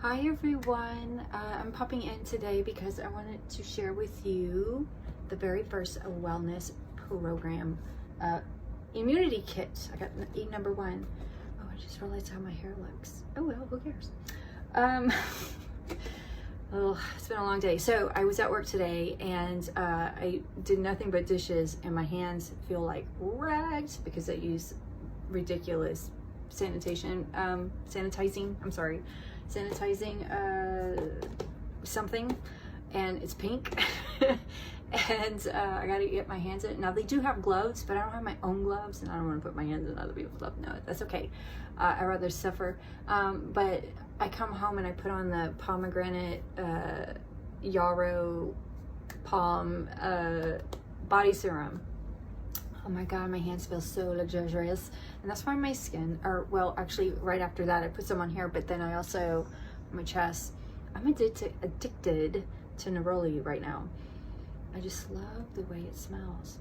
Hi everyone, I'm popping in today because I wanted to share with you the very first wellness program immunity kit. I got number 1. Oh, I just realized how my hair looks. Oh well, who cares? Oh, it's been a long day. So I was at work today and I did nothing but dishes and my hands feel like rags because I use ridiculous sanitizing something, and it's pink. And I gotta get my hands in. Now they do have gloves, but I don't have my own gloves and I don't want to put my hands in other people's gloves. No, that's okay. I'd rather suffer. But I come home and I put on the pomegranate yarrow palm body serum. Oh my god, my hands feel so luxurious. And that's why my skin, or well, actually right after that I put some on here, but then I also, on my chest, I'm addicted to neroli right now. I just love the way it smells.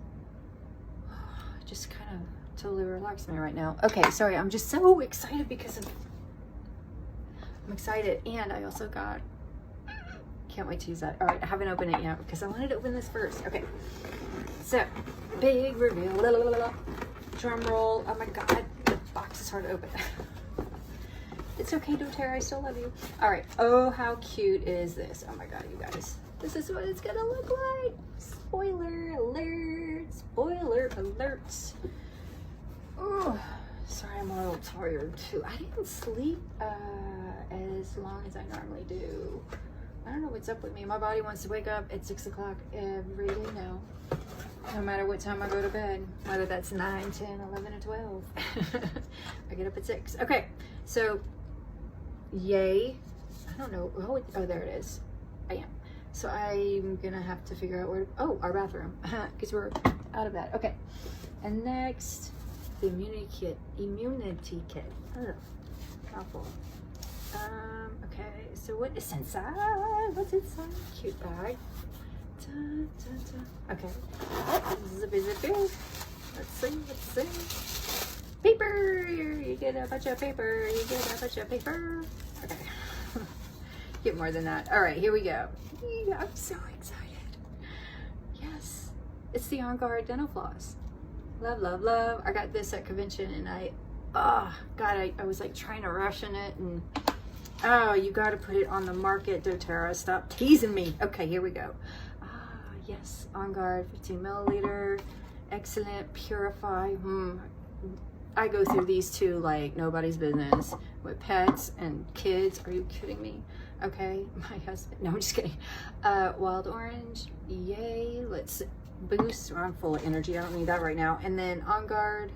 It just kind of totally relaxed me right now. Okay, sorry, I'm just so excited because I'm excited. And I also got, can't wait to use that. All right, I haven't opened it yet because I wanted to open this first. Okay, so big reveal. Drum roll. Oh my god, the box is hard to open. It's okay, doTERRA, I still love you. All right. Oh, how cute is this? Oh my god, you guys, this is what it's gonna look like. Spoiler alert! Spoiler alerts. Oh, sorry, I'm a little tired too. I didn't sleep as long as I normally do. I don't know what's up with me. My body wants to wake up at 6 o'clock every day now. No matter what time I go to bed, whether that's 9, 10, 11, or 12. I get up at 6. Okay, so yay. I don't know. Oh, there it is. I am. So I'm gonna have to figure out where to, oh, our bathroom, because we're out of bed. Okay, and next, the immunity kit. Oh, mouthful. Okay, so what is inside? What's inside? Cute bag. Dun, dun, dun. Okay. Zippy. Let's see. Paper. You get a bunch of paper. Okay. Get more than that. All right, here we go. I'm so excited. Yes, it's the On Guard dental floss. Love. I got this at convention, and I was like trying to ration it, and oh, you got to put it on the market, doTERRA. Stop teasing me. Okay, here we go. Yes, On Guard 15 milliliter, excellent, purify. I go through these two like nobody's business with pets and kids. Are you kidding me? Okay, my husband, no, I'm just kidding. Wild orange, yay. Let's boost. I'm full of energy. I don't need that right now. And then On Guard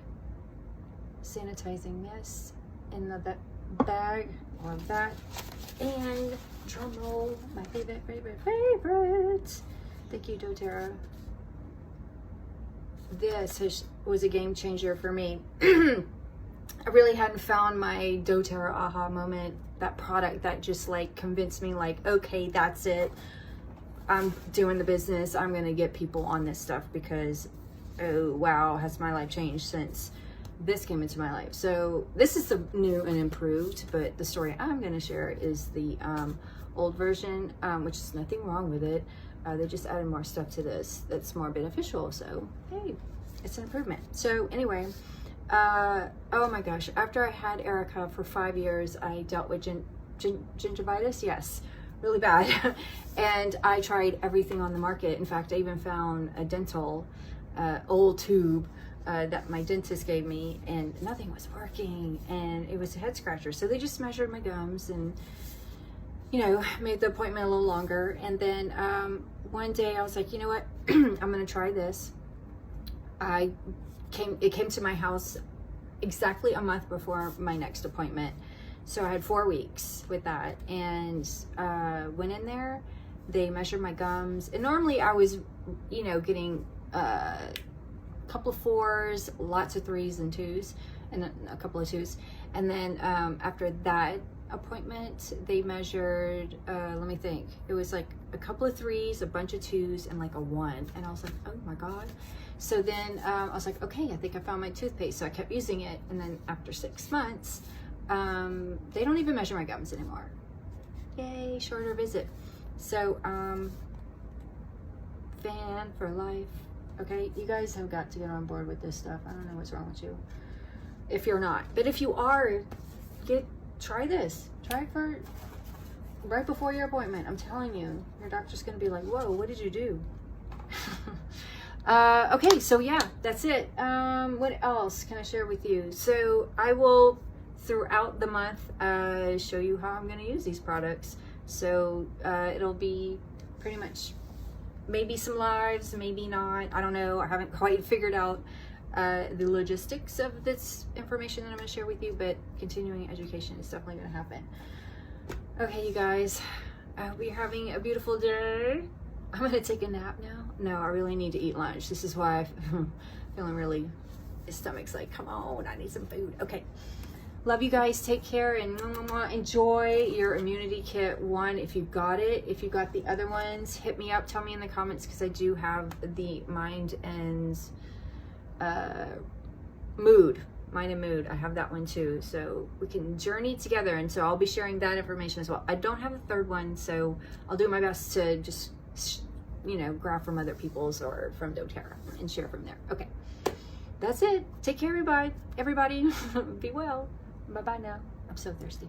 sanitizing mist in the bag, or that. And drum roll, my favorite. Thank you, doTERRA. This was a game changer for me. I really hadn't found my doTERRA aha moment, that product that just like convinced me like, okay, that's it. I'm doing the business. I'm going to get people on this stuff because, oh, wow, has my life changed since this came into my life. So this is the new and improved, but the story I'm going to share is the old version, which is nothing wrong with it. They just added more stuff to this that's more beneficial. So, hey, it's an improvement. So anyway, oh my gosh, after I had Erica for 5 years, I dealt with gingivitis. Yes, really bad. And I tried everything on the market. In fact, I even found a dental old tube that my dentist gave me, and nothing was working, and it was a head scratcher. So they just measured my gums and, you know, made the appointment a little longer. And then one day I was like, you know what, I'm gonna try this. It came to my house exactly a month before my next appointment. So I had 4 weeks with that, and went in there. They measured my gums, and normally I was, you know, getting a couple of 4s, lots of 3s and 2s, and a couple of 2s. And then after that appointment, they measured, let me think, it was like a couple of 3s, a bunch of 2s, and like a 1. And I was like, oh my god. So then I was like, okay, I think I found my toothpaste. So I kept using it, and then after 6 months, they don't even measure my gums anymore. Yay, shorter visit. So, fan for life. Okay, you guys have got to get on board with this stuff. I don't know what's wrong with you if you're not, but if you are, try this. Try it for right before your appointment. I'm telling you, your doctor's gonna be like, whoa, what did you do? Okay, so yeah, that's it. What else can I share with you? So I will, throughout the month, show you how I'm gonna use these products. So it'll be pretty much maybe some lives, maybe not. I don't know. I haven't quite figured out the logistics of this information that I'm going to share with you, but continuing education is definitely going to happen. Okay, you guys, I hope you're having a beautiful day. I'm going to take a nap now. No, I really need to eat lunch. This is why I'm feeling really, my stomach's like, come on, I need some food. Okay. Love you guys. Take care and enjoy your immunity kit 1 if you've got it. If you got the other ones, hit me up. Tell me in the comments, because I do have the mind and mood. Mind and mood. I have that one too. So we can journey together. And so I'll be sharing that information as well. I don't have a third one, so I'll do my best to just, you know, grab from other people's or from doTERRA and share from there. Okay. That's it. Take care, everybody. Be well. Bye-bye now. I'm so thirsty.